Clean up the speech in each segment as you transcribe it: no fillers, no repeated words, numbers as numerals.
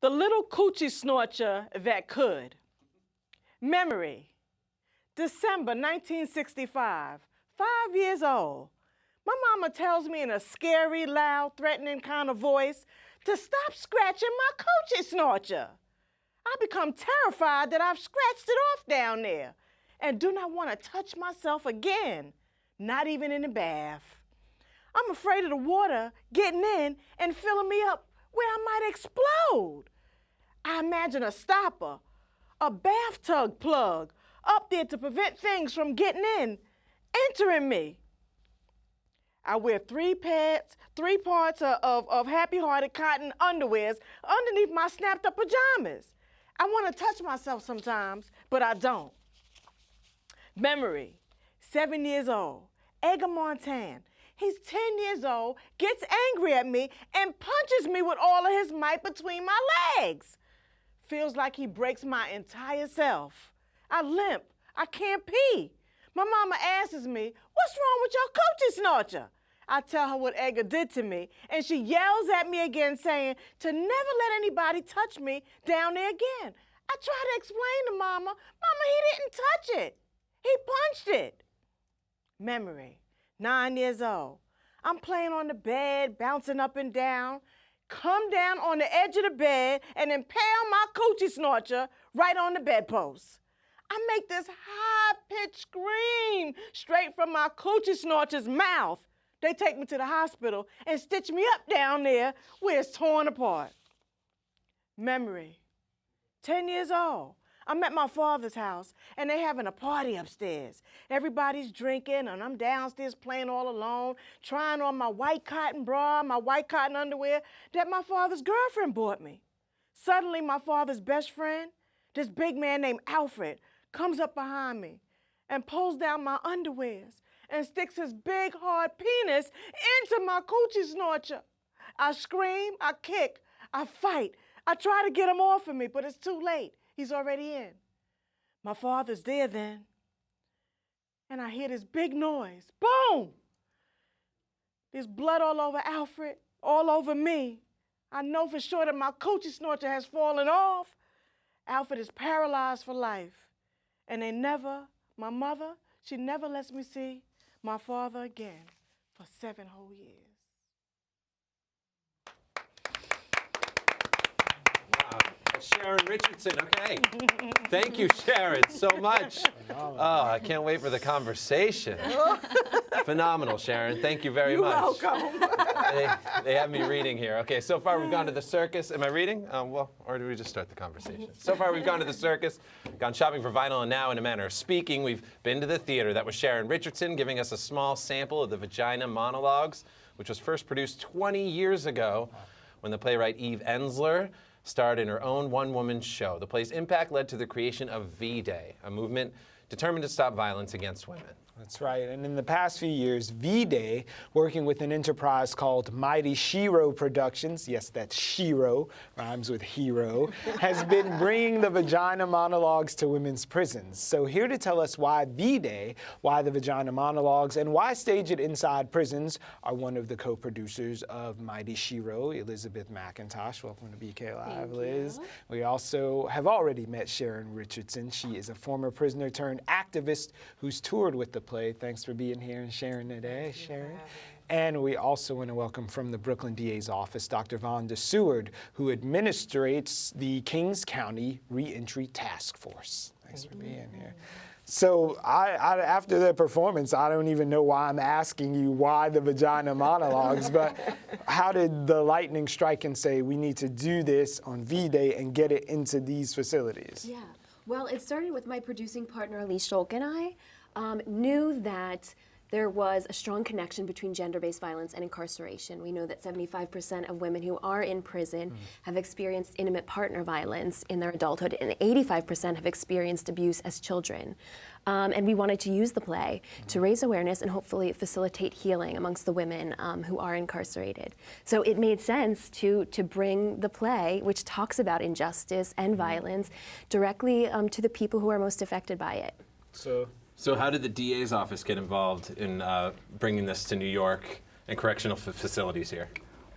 The little coochie snorcher that could. Memory. December 1965, 5 years old. My mama tells me in a scary, loud, threatening kind of voice to stop scratching my coochie snorcher. I become terrified that I've scratched it off down there and do not want to touch myself again, not even in the bath. I'm afraid of the water getting in and filling me up where I might explode. I imagine a stopper, a bathtub plug up there to prevent things from getting in, entering me. I wear three parts of happy-hearted cotton underwears underneath my snapped-up pajamas. I want to touch myself sometimes, but I don't. Memory, 7 years old, Edgar Montan. He's 10 years old, gets angry at me, and punches me with all of his might between my legs. Feels like he breaks my entire self. I limp. I can't pee. My mama asks me, "What's wrong with your coochie snorcher?" I tell her what Edgar did to me, and she yells at me again, saying to never let anybody touch me down there again. I try to explain to Mama, he didn't touch it. He punched it. Memory, 9 years old. I'm playing on the bed, bouncing up and down, come down on the edge of the bed and impale my coochie snorcher right on the bedpost. I make this high-pitched scream straight from my coochie snorcher's mouth. They take me to the hospital and stitch me up down there where it's torn apart. Memory, 10 years old. I'm at my father's house, and they're having a party upstairs. Everybody's drinking, and I'm downstairs playing all alone, trying on my white cotton bra, my white cotton underwear that my father's girlfriend bought me. Suddenly, my father's best friend, this big man named Alfred, comes up behind me and pulls down my underwears and sticks his big, hard penis into my coochie snorcher. I scream, I kick, I fight. I try to get him off of me, but it's too late. He's already in. My father's there then, and I hear this big noise. Boom! There's blood all over Alfred, all over me. I know for sure that my coochie snorcher has fallen off. Alfred is paralyzed for life. And my mother, she never lets me see my father again for 7 whole years. Sharon Richardson, okay. Thank you, Sharon, so much. Oh, I can't wait for the conversation. Phenomenal, Sharon. Thank you very much. You're welcome. They have me reading here. Okay, so far we've gone to the circus. Am I reading? Or do we just start the conversation? So far we've gone to the circus, gone shopping for vinyl, and now in a manner of speaking, we've been to the theater. That was Sharon Richardson giving us a small sample of the Vagina Monologues, which was first produced 20 years ago when the playwright Eve Ensler starred in her own one-woman show. The play's impact led to the creation of V-Day, a movement determined to stop violence against women. That's right, and in the past few years, V-Day, working with an enterprise called Mightee Shero Productions, yes, that's Shero, rhymes with hero, has been bringing the Vagina Monologues to women's prisons. So here to tell us why V-Day, why the Vagina Monologues, and why stage it inside prisons are one of the co-producers of Mightee Shero, Elizabeth Mackintosh. Welcome to BK Live, Liz. We also have already met Sharon Richardson. She is a former prisoner turned activist who's toured with the play. Thanks for being here and sharing today, Sharon. And we also want to welcome from the Brooklyn DA's office, Dr. Vanda Seward, who administrates the Kings County Reentry Task Force. Thanks for being here. So after the performance, I don't even know why I'm asking you why the Vagina Monologues, but how did the lightning strike and say we need to do this on V-Day and get it into these facilities? Yeah, well, it started with my producing partner, Elise Scholk, and I knew that there was a strong connection between gender-based violence and incarceration. We know that 75% of women who are in prison have experienced intimate partner violence in their adulthood, and 85% have experienced abuse as children. And we wanted to use the play to raise awareness and hopefully facilitate healing amongst the women who are incarcerated. So it made sense to bring the play, which talks about injustice and violence, directly to the people who are most affected by it. So how did the DA's office get involved in bringing this to New York and correctional facilities here?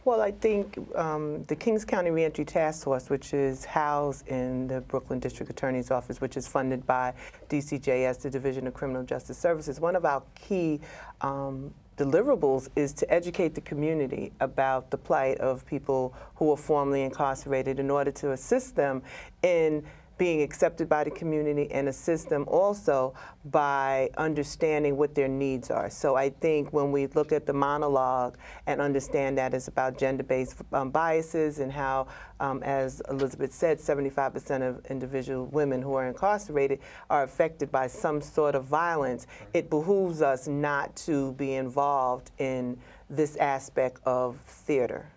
Well, I think the Kings County Reentry Task Force, which is housed in the Brooklyn District Attorney's Office, which is funded by DCJS, the Division of Criminal Justice Services, one of our key deliverables is to educate the community about the plight of people who are formerly incarcerated in order to assist them in being accepted by the community and assist them also by understanding what their needs are. So I think when we look at the monologue and understand that it's about gender-based biases and how, as Elizabeth said, 75% of individual women who are incarcerated are affected by some sort of violence, it behooves us not to be involved in this aspect of theater.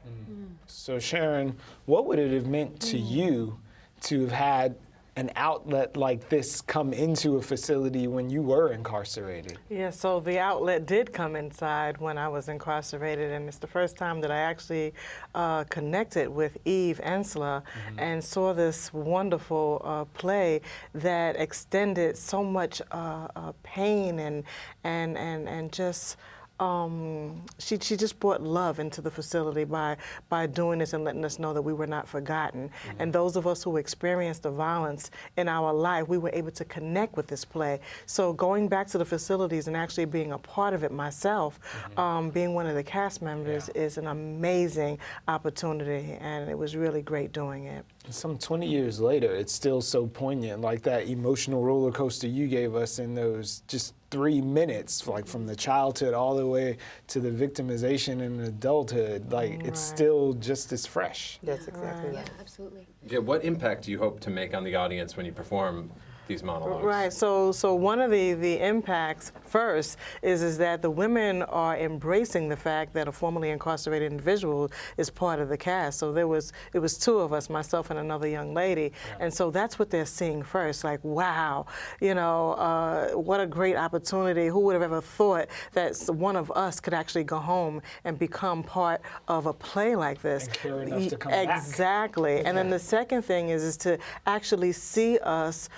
So Sharon, what would it have meant to you to have had an outlet like this come into a facility when you were incarcerated? Yeah, so the outlet did come inside when I was incarcerated, and it's the first time that I actually connected with Eve Ensler and saw this wonderful play that extended so much pain and just she just brought love into the facility by doing this and letting us know that we were not forgotten. And those of us who experienced the violence in our life, we were able to connect with this play. So going back to the facilities and actually being a part of it myself, being one of the cast members is an amazing opportunity, and it was really great doing it. Some 20 years later, it's still so poignant, like that emotional roller coaster you gave us in those just 3 minutes, like from the childhood all the way to the victimization in adulthood. Like it's still just as fresh. That's exactly Yeah, right. absolutely. Yeah, what impact do you hope to make on the audience when you perform these monologues? Right. So one of the impacts first is that the women are embracing the fact that a formerly incarcerated individual is part of the cast. So it was 2 of us, myself and another young lady, and so that's what they're seeing first. Like, wow, you know, what a great opportunity. Who would have ever thought that one of us could actually go home and become part of a play like this? And care enough to come back. Exactly. And then the second thing is to actually see us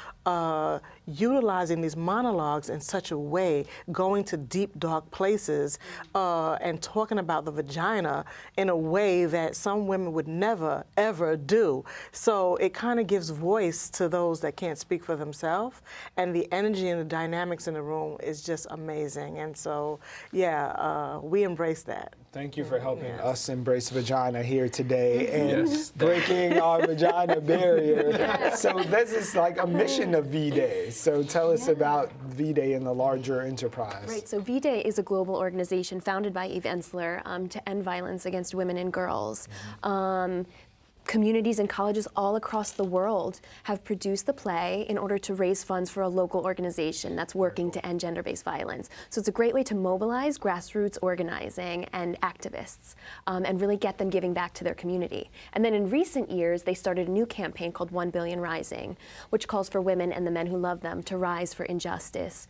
utilizing these monologues in such a way, going to deep, dark places and talking about the vagina in a way that some women would never, ever do. So it kind of gives voice to those that can't speak for themselves, and the energy and the dynamics in the room is just amazing. And so, yeah, we embrace that. Thank you for helping us embrace vagina here today and breaking our vagina barrier. So this is like a mission of V-Day. So tell us about V-Day and the larger enterprise. Right, so V-Day is a global organization founded by Eve Ensler to end violence against women and girls. Communities and colleges all across the world have produced the play in order to raise funds for a local organization that's working to end gender-based violence. So it's a great way to mobilize grassroots organizing and activists and really get them giving back to their community. And then in recent years, they started a new campaign called 1 Billion Rising, which calls for women and the men who love them to rise for injustice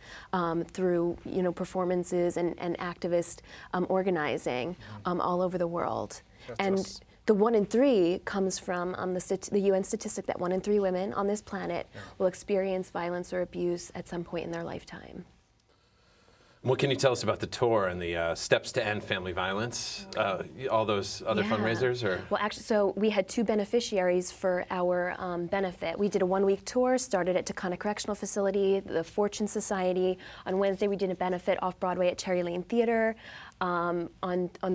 through performances and activist organizing all over the world. And the 1 in 3 comes from the UN statistic that 1 in 3 women on this planet will experience violence or abuse at some point in their lifetime. What can you tell us about the tour and the Steps to End Family Violence, all those other fundraisers? Or? Well, actually, so we had 2 beneficiaries for our benefit. We did a 1-week tour, started at Taconic Correctional Facility, the Fortune Society. On Wednesday, we did a benefit off-Broadway at Cherry Lane Theater. On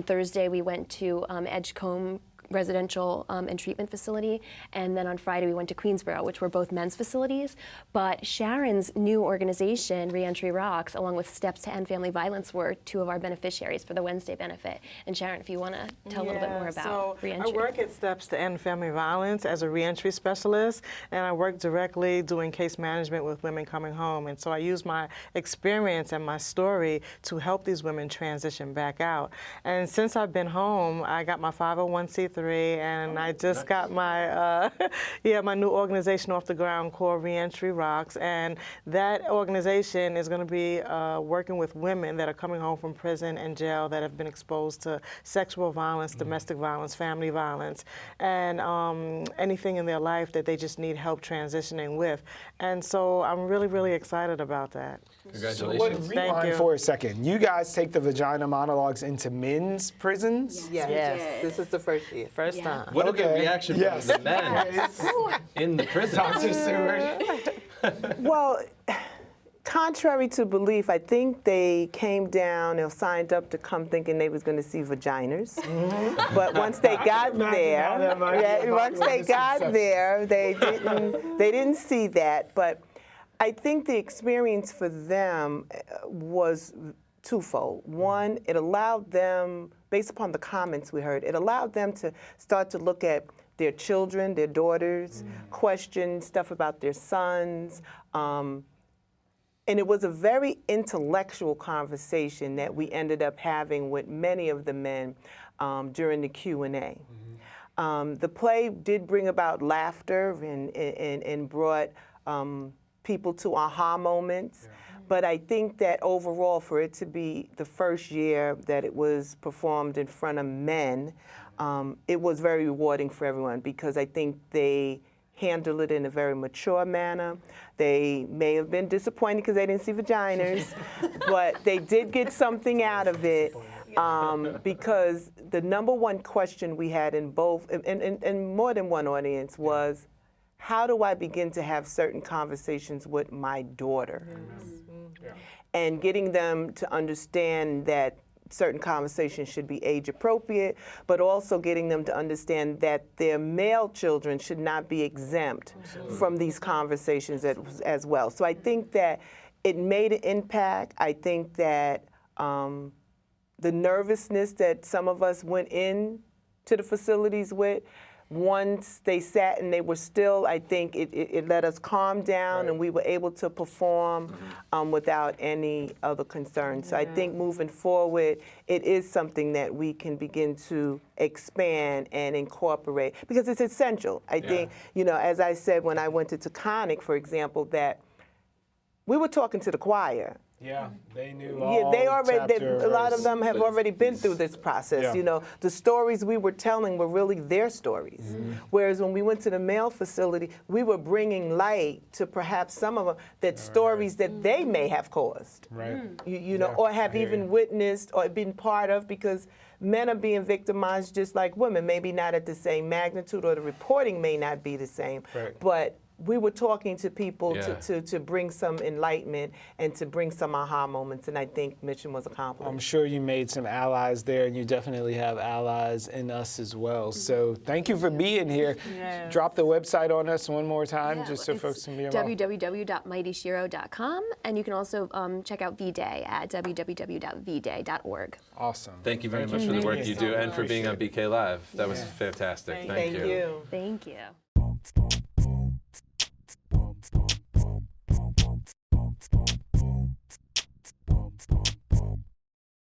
Thursday, we went to Edgecombe Residential and Treatment Facility, and then on Friday we went to Queensboro, which were both men's facilities. But Sharon's new organization, Reentry Rocks, along with Steps to End Family Violence, were 2 of our beneficiaries for the Wednesday benefit. And Sharon, if you want to tell a little bit more about Reentry. I work at Steps to End Family Violence as a reentry specialist, and I work directly doing case management with women coming home. And so I use my experience and my story to help these women transition back out. And since I've been home, I got my 501c3 3, and I just got my my new organization off the ground called Reentry Rocks, and that organization is going to be working with women that are coming home from prison and jail that have been exposed to sexual violence, domestic violence, family violence, and anything in their life that they just need help transitioning with. And so I'm really, really excited about that. Congratulations. Rewind you. for a second. You guys take the Vagina Monologues into men's prisons? Yes. This is the first year. First time. What a good Okay. reaction Yes. from the men in the prison. Dr. Seward. Well, contrary to belief, I think they came down or signed up to come thinking they was going to see vaginas. But once they got there, they didn't see that. But I think the experience for them was twofold. One, it allowed them, based upon the comments we heard, it allowed them to start to look at their children, their daughters, question stuff about their sons. And it was a very intellectual conversation that we ended up having with many of the men during the Q&A. The play did bring about laughter and brought people to aha moments. But I think that overall, for it to be the first year that it was performed in front of men, it was very rewarding for everyone because I think they handled it in a very mature manner. They may have been disappointed because they didn't see vaginas, but they did get something out of it because the number one question we had in both, in more than one audience was, how do I begin to have certain conversations with my daughter? And getting them to understand that certain conversations should be age appropriate, but also getting them to understand that their male children should not be exempt from these conversations as well. So I think that it made an impact. I think that the nervousness that some of us went in to the facilities with, once they sat and they were still, I think it let us calm down and we were able to perform without any other concerns. So I think moving forward, it is something that we can begin to expand and incorporate because it's essential. I think, you know, as I said when I went to Taconic, for example, that we were talking to the choir. Yeah, they knew A lot of them have already been through this process. Yeah. You know, the stories we were telling were really their stories. Whereas when we went to the male facility, we were bringing light to perhaps some of them that stories that they may have caused. Right. You know, or have even witnessed or been part of because men are being victimized just like women, maybe not at the same magnitude or the reporting may not be the same. Right. But we were talking to people to bring some enlightenment and to bring some aha moments, and I think mission was accomplished. I'm sure you made some allies there, and you definitely have allies in us as well. So thank you for being here. Yes. Drop the website on us one more time, Yeah, just so it's folks can be involved. www.mighteeshero.com, and you can also check out V-Day at www.vday.org. Awesome. Thank you very much for the work you do and for being on BK Live. That was fantastic. Thank you. Thank you.